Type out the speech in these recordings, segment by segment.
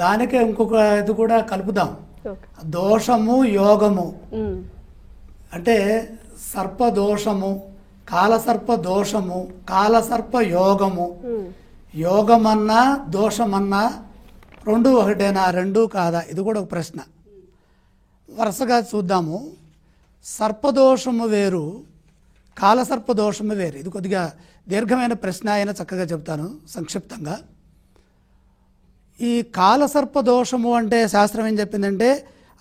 దానికే ఇంకొక ఇది కూడా కలుపుదాం. ఓకే. దోషము యోగము ఉమ్. అంటే సర్పదోషము, కాలసర్ప దోషము, కాలసర్ప యోగము. ఉమ్. యోగమన్నా దోషమన్నా రెండు ఒకటేనా, రెండు కాదా? ఇది కూడా ఒక ప్రశ్న. వరుసగా చూద్దాము. సర్పదోషము వేరు, కాలసర్పదోషము వేరు. ఇది కొద్దిగా దీర్ఘమైన ప్రశ్న అయినా చక్కగా చెప్తాను సంక్షిప్తంగా. ఈ కాలసర్పదోషము అంటే శాస్త్రం ఏం చెప్పిందంటే,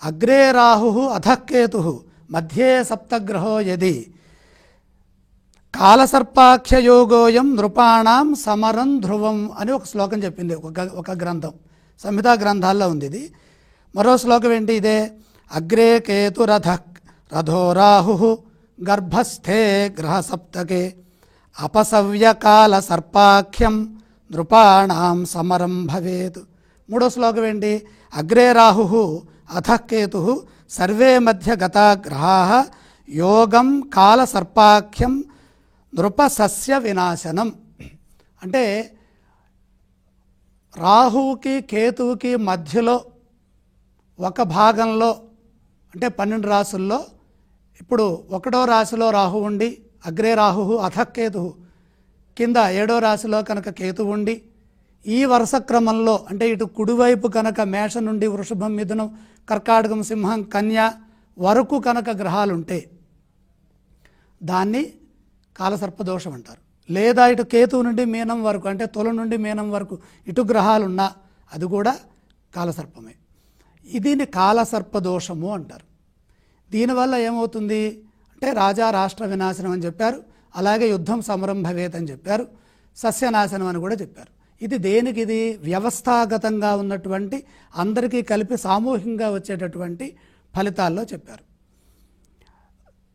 అగ్రే రాహు అధఃకేతు మధ్యే సప్తగ్రహో యది కాలసర్పాఖ్యయోగోయం నృపాణం సమరం ధ్రువం అని ఒక శ్లోకం చెప్పింది ఒక గ్రంథం, సంహితా గ్రంథాల్లో ఉంది ఇది. మరో శ్లోకం ఏంటి? ఇదే అగ్రే రథో రాహు గర్భస్థే గ్రహ సప్తకే అపసవ్యకాల సర్పాఖ్యం నృపాణం సమరం భవేత్. మూడో శ్లోకం ఏంటి? అగ్రే రాహు అధఃకేతు సర్వే మధ్య గతా గ్రహాః యోగం కాల సర్పాఖ్యం నృపసస్య వినాశనం. అంటే రాహువుకి కేతువుకి మధ్యలో ఒక భాగంలో, అంటే 12 రాసుల్లో ఇప్పుడు 1వ రాశిలో రాహు ఉండి, అగ్రే రాహు అధఃకేతు, కింద 7వ రాశిలో కనుక కేతు ఉండి, ఈ వరుస క్రమంలో అంటే ఇటు కుడివైపు కనుక మేష నుండి వృషభం, మిథునం, కర్కాటకం, సింహం, కన్య వరకు కనుక గ్రహాలుంటే దాన్ని కాలసర్పదోషం అంటారు. లేదా ఇటు కేతువు నుండి మీనం వరకు, అంటే తుల నుండి మీనం వరకు ఇటు గ్రహాలున్నా అది కూడా కాలసర్పమే. దీన్ని కాలసర్పదోషము అంటారు. దీనివల్ల ఏమవుతుంది అంటే రాజా రాష్ట్ర వినాశనం అని చెప్పారు, అలాగే యుద్ధం సమరం భవేత్ అని చెప్పారు, సస్యనాశనం అని కూడా చెప్పారు. ఇది దేనికి? ఇది వ్యవస్థాగతంగా ఉన్నటువంటి అందరికీ కలిపి సామూహికంగా వచ్చేటటువంటి ఫలితాల్లో చెప్పారు.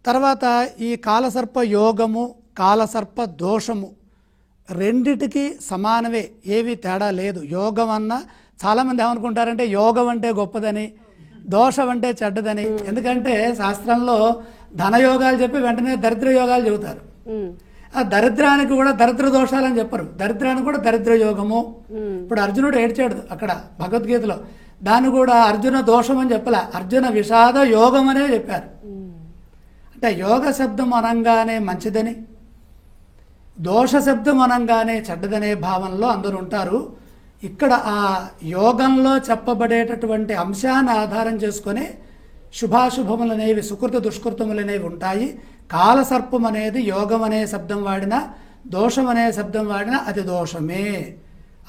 తర్వాత ఈ కాలసర్ప యోగము, కాలసర్ప దోషము రెండిటికి సమానమే, ఏవి తేడా లేదు. యోగం అన్నా చాలామంది ఏమనుకుంటారంటే యోగం అంటే గొప్పదని, దోషం అంటే చెడ్డదని. ఎందుకంటే శాస్త్రంలో ధనయోగాలు చెప్పి వెంటనే దరిద్ర యోగాలు చెబుతారు. ఆ దరిద్రానికి కూడా దరిద్ర దోషాలని చెప్పరు, దరిద్రానికి కూడా దరిద్ర యోగము. ఇప్పుడు అర్జునుడు ఏడ్చాడు అక్కడ భగవద్గీతలో, దాన్ని కూడా అర్జున దోషం అని చెప్పలే, అర్జున విషాద యోగం అనే చెప్పారు. అంటే యోగ శబ్దం అనంగానే మంచిదని, దోష శబ్దం అనంగానే చెడ్డదనే భావనలో అందరూ ఉంటారు. ఇక్కడ ఆ యోగంలో చెప్పబడేటటువంటి అంశాన్ని ఆధారం చేసుకొని శుభాశుభములు అనేవి, సుకృత దుష్కృతములు అనేవి ఉంటాయి. కాలసర్పం అనేది యోగం అనే శబ్దం వాడినా, దోషం అనే శబ్దం వాడినా అది దోషమే,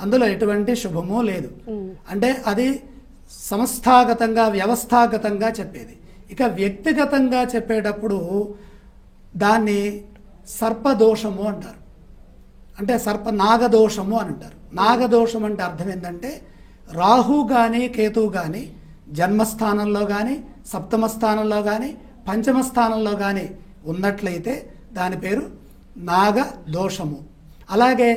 అందులో ఎటువంటి శుభము లేదు. అంటే అది సంస్థాగతంగా, వ్యవస్థాగతంగా చెప్పేది. ఇక వ్యక్తిగతంగా చెప్పేటప్పుడు దాన్ని సర్పదోషము అంటారు, అంటే నాగదోషము అని అంటారు. నాగదోషం అంటే అర్థం ఏంటంటే, రాహు కానీ కేతువు కానీ జన్మస్థానంలో కానీ, సప్తమ స్థానంలో కానీ, పంచమ స్థానంలో కానీ ఉన్నట్లయితే దాని పేరు నాగదోషము. అలాగే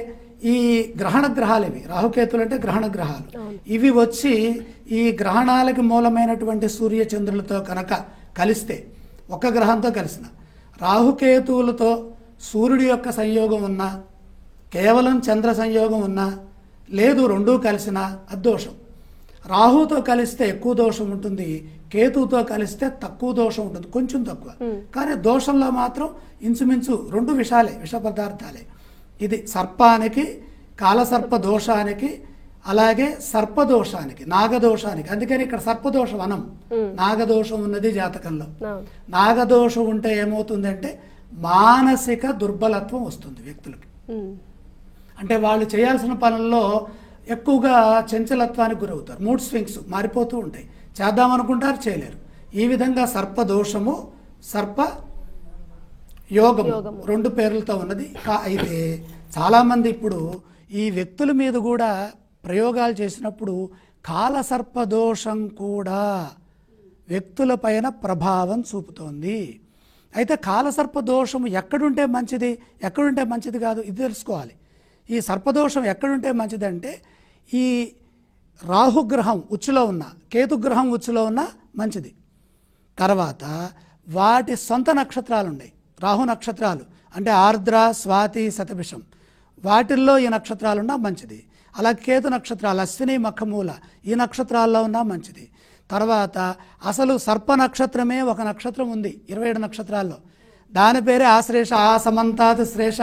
ఈ గ్రహణ గ్రహాలు, ఇవి రాహుకేతులు అంటే గ్రహణ గ్రహాలు, ఇవి వచ్చి ఈ గ్రహణాలకి మూలమైనటువంటి సూర్యచంద్రులతో కనుక కలిస్తే, ఒక గ్రహంతో కలిసిన రాహుకేతువులతో సూర్యుడి యొక్క సంయోగం ఉన్నా, కేవలం చంద్ర సంయోగం ఉన్నా, లేదు రెండూ కలిసినా అద్దోషం. రాహుతో కలిస్తే ఎక్కువ దోషం ఉంటుంది, కేతువుతో కలిస్తే తక్కువ దోషం ఉంటుంది, కొంచెం తక్కువ. కానీ దోషంలో మాత్రం ఇంచుమించు రెండు విషాలే, విష పదార్థాలే. ఇది సర్పానికి, కాలసర్ప దోషానికి, అలాగే సర్పదోషానికి, నాగదోషానికి. అందుకని ఇక్కడ సర్పదోషం అనం, నాగదోషం ఉన్నది జాతకంలో. నాగదోషం ఉంటే ఏమవుతుందంటే మానసిక దుర్బలత్వం వస్తుంది వ్యక్తులకి. అంటే వాళ్ళు చేయాల్సిన పనుల్లో ఎక్కువగా చంచలత్వానికి గురవుతారు, మూడ్ స్వింగ్స్ మారిపోతూ ఉంటాయి, చేద్దామనుకుంటారు చేయలేరు. ఈ విధంగా సర్పదోషము, సర్ప యోగము రెండు పేర్లతో ఉన్నది. అయితే చాలామంది ఇప్పుడు ఈ వ్యక్తుల మీద కూడా ప్రయోగాలు చేసినప్పుడు కాలసర్పదోషం కూడా వ్యక్తుల పైన ప్రభావం చూపుతోంది. అయితే కాలసర్పదోషం ఎక్కడుంటే మంచిది, ఎక్కడుంటే మంచిది కాదు, ఇది తెలుసుకోవాలి. ఈ సర్పదోషం ఎక్కడుంటే మంచిదంటే, ఈ రాహుగ్రహం ఉచ్చులో ఉన్న, కేతుగ్రహం ఉచ్చులో ఉన్న మంచిది. తర్వాత వాటి సొంత నక్షత్రాలు ఉన్నాయి, రాహు నక్షత్రాలు అంటే ఆర్ద్ర, స్వాతి, శతభిషం, వాటిల్లో ఈ నక్షత్రాలున్నా మంచిది. అలా కేతు నక్షత్రాలు అశ్విని మఖమూల ఈ నక్షత్రాల్లో ఉన్నా మంచిది. తర్వాత అసలు సర్ప నక్షత్రమే ఒక నక్షత్రం ఉంది 27 నక్షత్రాల్లో, దాని పేరే ఆశ్లేష. ఆ సమంతాత్ శ్లేష,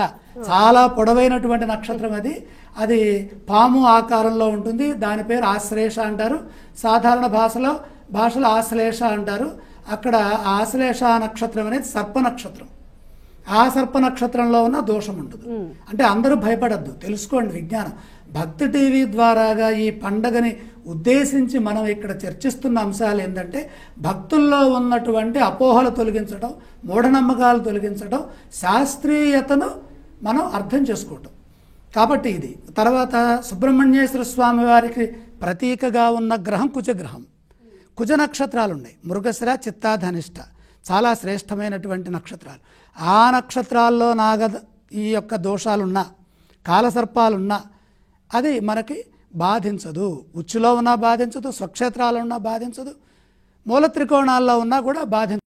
చాలా పొడవైనటువంటి నక్షత్రం అది. అది పాము ఆకారంలో ఉంటుంది, దాని పేరు ఆశ్లేష అంటారు. సాధారణ భాషలో ఆశ్లేష అంటారు. అక్కడ ఆశ్లేష నక్షత్రం అనేది సర్ప నక్షత్రం. ఆ సర్ప నక్షత్రంలో ఉన్న దోషం ఉండదు. అంటే అందరూ భయపడద్దు, తెలుసుకోండి విజ్ఞానం. భక్తి టీవీ ద్వారాగా ఈ పండగని ఉద్దేశించి మనం ఇక్కడ చర్చిస్తున్న అంశాలు ఏంటంటే భక్తుల్లో ఉన్నటువంటి అపోహలు తొలగించడం, మూఢనమ్మకాలు తొలగించడం, శాస్త్రీయతను మనం అర్థం చేసుకోవటం. కాబట్టి ఇది. తర్వాత సుబ్రహ్మణ్యేశ్వర స్వామి వారికి ప్రతీకగా ఉన్న గ్రహం కుజగ్రహం. కుజ నక్షత్రాలు ఉన్నాయి, మృగశిర, చిత్తా, ధనిష్ట, చాలా శ్రేష్టమైనటువంటి నక్షత్రాలు. ఆ నక్షత్రాల్లో ఈ యొక్క దోషాలున్నా, కాలసర్పాలున్నా అది మనకి బాధించదు. ఉచ్చులో ఉన్నా బాధించదు, స్వక్షేత్రాల్లో ఉన్నా బాధించదు, మూల త్రికోణాల్లో ఉన్నా కూడా బాధించదు.